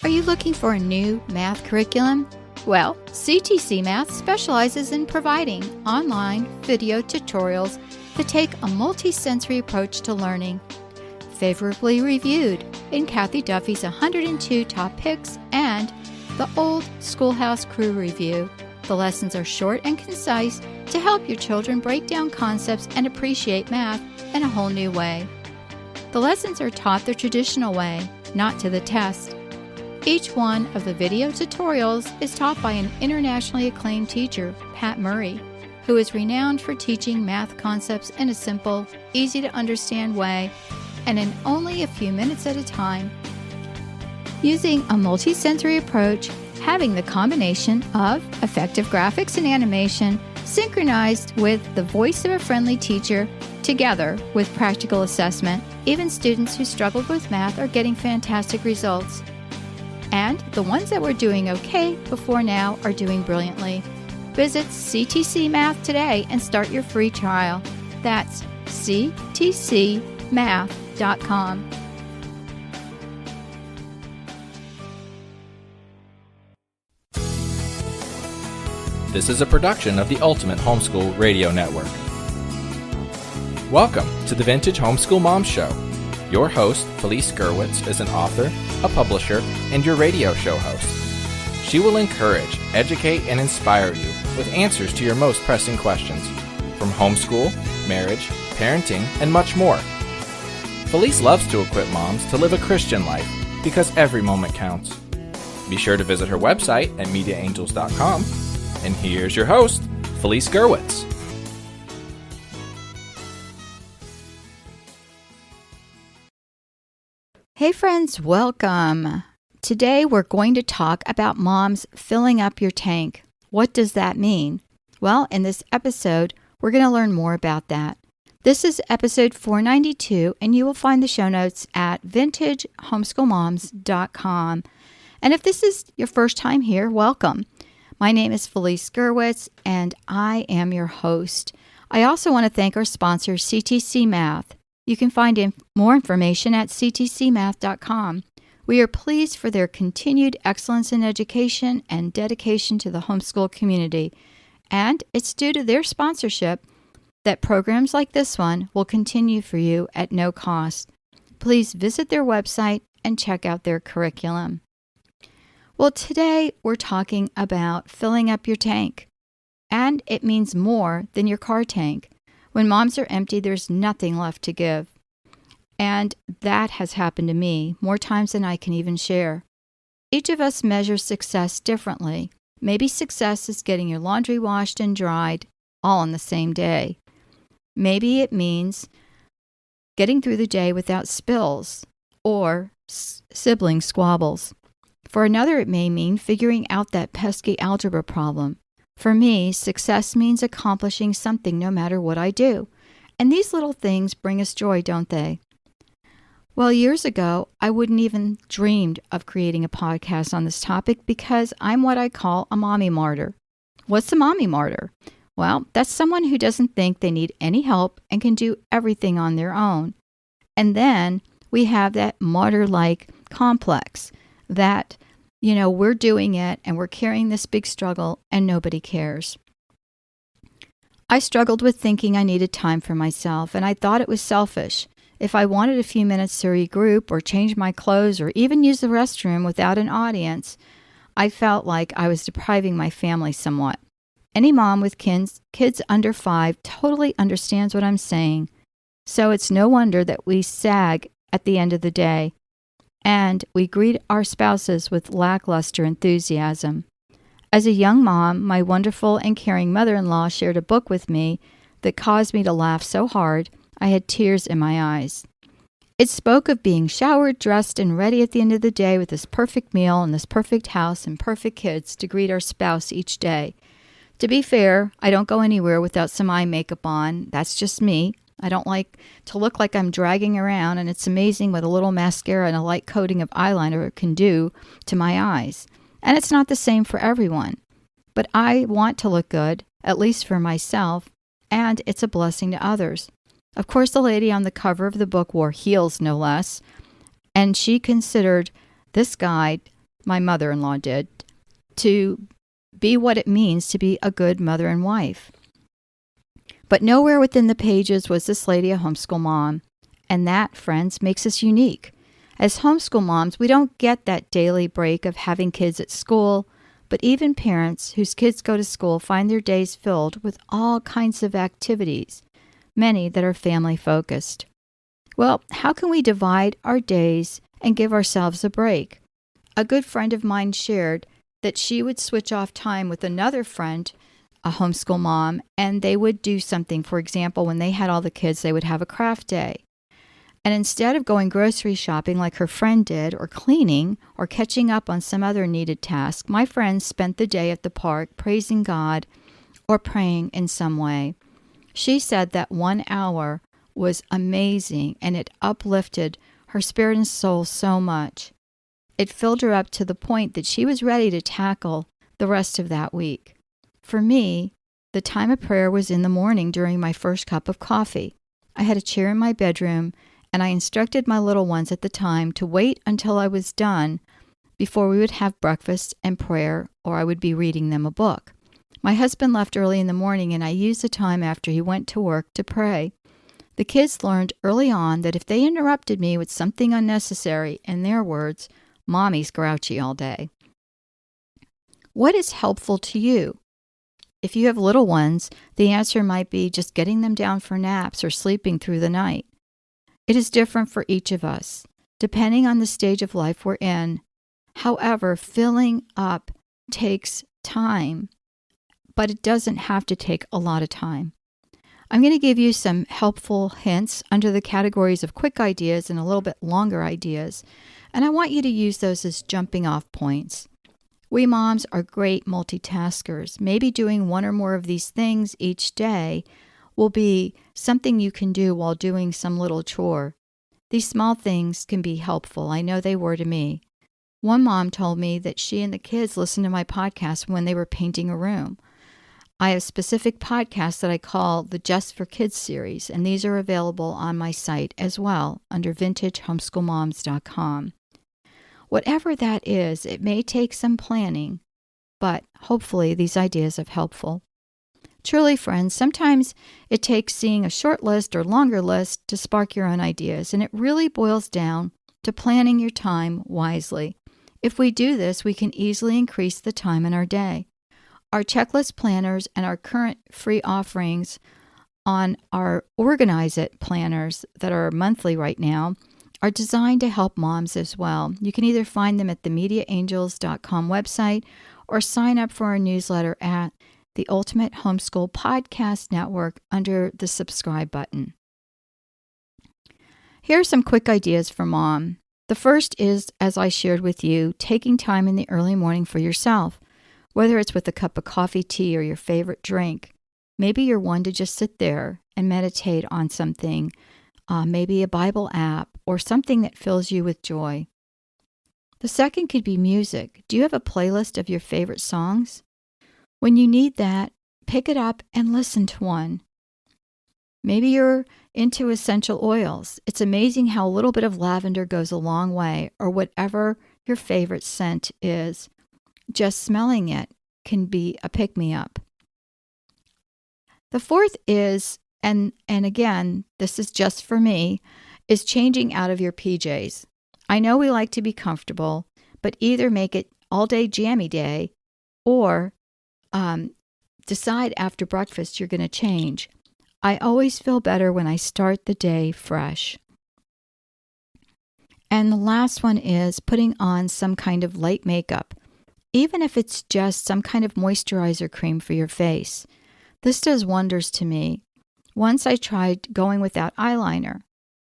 Are you looking for a new math curriculum? Well, CTC Math specializes in providing online video tutorials that take a multi-sensory approach to learning. Favorably reviewed in Kathy Duffy's 102 Top Picks and the Old Schoolhouse Crew Review. The lessons are short and concise to help your children break down concepts and appreciate math in a whole new way. The lessons are taught the traditional way, not to the test. Each one of the video tutorials is taught by an internationally acclaimed teacher, Pat Murray, who is renowned for teaching math concepts in a simple, easy-to-understand way and in only a few minutes at a time. Using a multi-sensory approach, having the combination of effective graphics and animation synchronized with the voice of a friendly teacher together with practical assessment, even students who struggled with math are getting fantastic results. And the ones that were doing okay before now are doing brilliantly. Visit CTC Math today and start your free trial. That's ctcmath.com. This is a production of the Ultimate Homeschool Radio Network. Welcome to the Vintage Homeschool Mom Show. Your host, Felice is an author, a publisher, and your radio show host. She will encourage, educate, and inspire you with answers to your most pressing questions from homeschool, marriage, parenting, and much more. Felice loves to equip moms to live a Christian life because every moment counts. Be sure to visit her website at mediaangels.com. And here's your host, Felice Gerwitz. Hey friends, welcome. Today we're going to talk about moms filling up your tank. What does that mean? Well, in this episode, we're going to learn more about that. This is episode 492, and you will find the show notes at vintagehomeschoolmoms.com. And if this is your first time here, welcome. My name is Felice Gerwitz, and I am your host. I also want to thank our sponsor, CTC Math. You can find more information at ctcmath.com. We are pleased for their continued excellence in education and dedication to the homeschool community. And it's due to their sponsorship that programs like this one will continue for you at no cost. Please visit their website and check out their curriculum. Well, today we're talking about filling up your tank. And it means more than your car tank. When moms are empty, there's nothing left to give. And that has happened to me more times than I can even share. Each of us measures success differently. Maybe success is getting your laundry washed and dried all on the same day. Maybe it means getting through the day without spills or sibling squabbles. For another, it may mean figuring out that pesky algebra problem. For me, success means accomplishing something no matter what I do. And these little things bring us joy, don't they? Well, years ago, I wouldn't even dreamed of creating a podcast on this topic because I'm what I call a mommy martyr. What's a mommy martyr? Well, that's someone who doesn't think they need any help and can do everything on their own. And then we have that martyr-like complex that we're doing it and we're carrying this big struggle and nobody cares. I struggled with thinking I needed time for myself, and I thought it was selfish. If I wanted a few minutes to regroup or change my clothes or even use the restroom without an audience, I felt like I was depriving my family somewhat. Any mom with kids under 5 totally understands what I'm saying. So it's no wonder that we sag at the end of the day. And we greet our spouses with lackluster enthusiasm. As a young mom, my wonderful and caring mother-in-law shared a book with me that caused me to laugh so hard I had tears in my eyes. It spoke of being showered, dressed, and ready at the end of the day with this perfect meal and this perfect house and perfect kids to greet our spouse each day. To be fair, I don't go anywhere without some eye makeup on. That's just me. I don't like to look like I'm dragging around, and it's amazing what a little mascara and a light coating of eyeliner can do to my eyes. And it's not the same for everyone. But I want to look good, at least for myself, and it's a blessing to others. Of course, the lady on the cover of the book wore heels, no less, and she considered this guide my mother-in-law did, to be what it means to be a good mother and wife. But nowhere within the pages was this lady a homeschool mom. And that, friends, makes us unique. As homeschool moms, we don't get that daily break of having kids at school, but even parents whose kids go to school find their days filled with all kinds of activities, many that are family-focused. Well, how can we divide our days and give ourselves a break? A good friend of mine shared that she would switch off time with another friend, a homeschool mom, and they would do something. For example, when they had all the kids, they would have a craft day. And instead of going grocery shopping like her friend did, or cleaning, or catching up on some other needed task, my friend spent the day at the park praising God or praying in some way. She said that 1 hour was amazing and it uplifted her spirit and soul so much. It filled her up to the point that she was ready to tackle the rest of that week. For me, the time of prayer was in the morning during my first cup of coffee. I had a chair in my bedroom, and I instructed my little ones at the time to wait until I was done before we would have breakfast and prayer, or I would be reading them a book. My husband left early in the morning, and I used the time after he went to work to pray. The kids learned early on that if they interrupted me with something unnecessary, in their words, Mommy's grouchy all day. What is helpful to you? If you have little ones, the answer might be just getting them down for naps or sleeping through the night. It is different for each of us, depending on the stage of life we're in. However, filling up takes time, but it doesn't have to take a lot of time. I'm going to give you some helpful hints under the categories of quick ideas and a little bit longer ideas, and I want you to use those as jumping off points. We moms are great multitaskers. Maybe doing one or more of these things each day will be something you can do while doing some little chore. These small things can be helpful. I know they were to me. One mom told me that she and the kids listened to my podcast when they were painting a room. I have specific podcasts that I call the Just for Kids series, and these are available on my site as well under vintagehomeschoolmoms.com. Whatever that is, it may take some planning, but hopefully these ideas are helpful. Truly, friends, sometimes it takes seeing a short list or longer list to spark your own ideas, and it really boils down to planning your time wisely. If we do this, we can easily increase the time in our day. Our checklist planners and our current free offerings on our Organize It planners that are monthly right now are designed to help moms as well. You can either find them at the MediaAngels.com website or sign up for our newsletter at the Ultimate Homeschool Podcast Network under the subscribe button. Here are some quick ideas for mom. The first is, as I shared with you, taking time in the early morning for yourself, whether it's with a cup of coffee, tea, or your favorite drink. Maybe you're one to just sit there and meditate on something, maybe a Bible app or something that fills you with joy. The second could be music. Do you have a playlist of your favorite songs? When you need that, pick it up and listen to one. Maybe you're into essential oils. It's amazing how a little bit of lavender goes a long way, or whatever your favorite scent is. Just smelling it can be a pick-me-up. The fourth is, and again, this is just for me, is changing out of your PJs. I know we like to be comfortable, but either make it all-day jammy day or decide after breakfast you're going to change. I always feel better when I start the day fresh. And the last one is putting on some kind of light makeup, even if it's just some kind of moisturizer cream for your face. This does wonders to me. Once I tried going without eyeliner,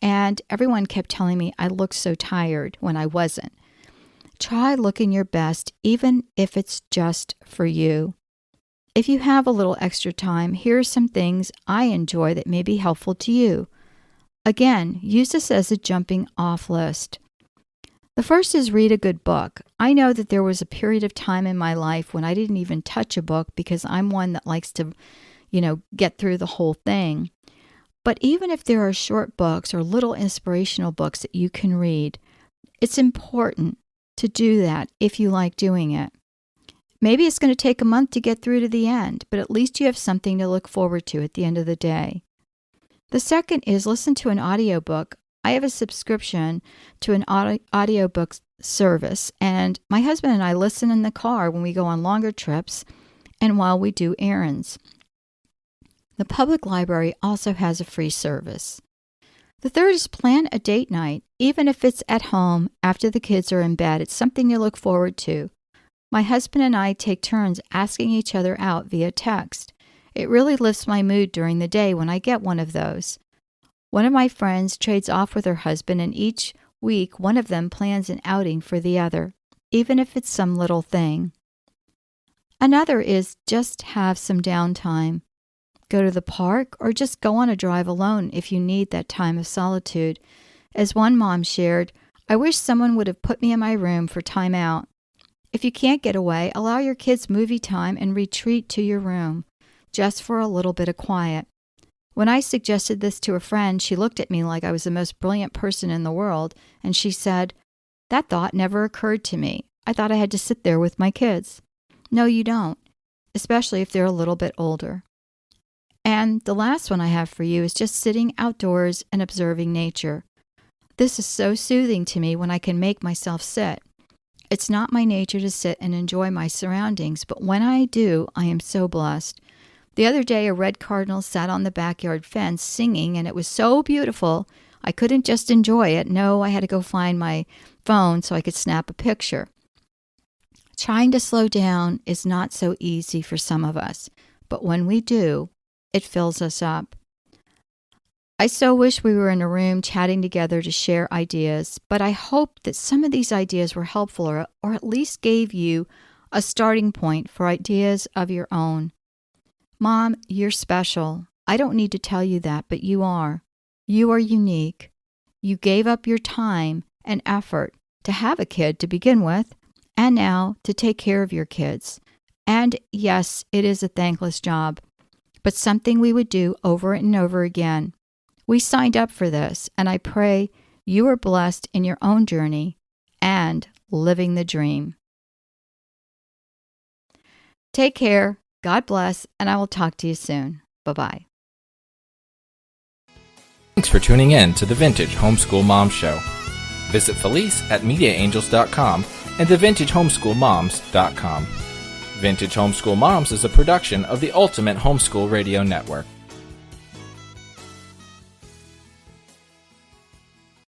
and everyone kept telling me I looked so tired when I wasn't. Try looking your best, even if it's just for you. If you have a little extra time, here are some things I enjoy that may be helpful to you. Again, use this as a jumping off list. The first is read a good book. I know that there was a period of time in my life when I didn't even touch a book because I'm one that likes to, get through the whole thing. But even if there are short books or little inspirational books that you can read, it's important to do that if you like doing it. Maybe it's going to take a month to get through to the end, but at least you have something to look forward to at the end of the day. The second is listen to an audiobook. I have a subscription to an audiobook service, and my husband and I listen in the car when we go on longer trips and while we do errands. The public library also has a free service. The third is plan a date night. Even if it's at home after the kids are in bed, it's something to look forward to. My husband and I take turns asking each other out via text. It really lifts my mood during the day when I get one of those. One of my friends trades off with her husband, and each week one of them plans an outing for the other, even if it's some little thing. Another is just have some downtime. Go to the park or just go on a drive alone if you need that time of solitude. As one mom shared, "I wish someone would have put me in my room for time out." If you can't get away, allow your kids movie time and retreat to your room, just for a little bit of quiet. When I suggested this to a friend, she looked at me like I was the most brilliant person in the world, and she said, "That thought never occurred to me. I thought I had to sit there with my kids." No, you don't, especially if they're a little bit older. And the last one I have for you is just sitting outdoors and observing nature. This is so soothing to me when I can make myself sit. It's not my nature to sit and enjoy my surroundings, but when I do, I am so blessed. The other day, a red cardinal sat on the backyard fence singing, and it was so beautiful, I couldn't just enjoy it. No, I had to go find my phone so I could snap a picture. Trying to slow down is not so easy for some of us, but when we do, it fills us up. I so wish we were in a room chatting together to share ideas, but I hope that some of these ideas were helpful or at least gave you a starting point for ideas of your own. Mom, you're special. I don't need to tell you that, but you are. You are unique. You gave up your time and effort to have a kid to begin with, and now to take care of your kids. And yes, it is a thankless job, but something we would do over and over again. We signed up for this, and I pray you are blessed in your own journey and living the dream. Take care, God bless, and I will talk to you soon. Bye-bye. Thanks for tuning in to the Vintage Homeschool Mom Show. Visit Felice at MediaAngels.com and TheVintageHomeschoolMoms.com. Vintage Homeschool Moms is a production of the Ultimate Homeschool Radio Network.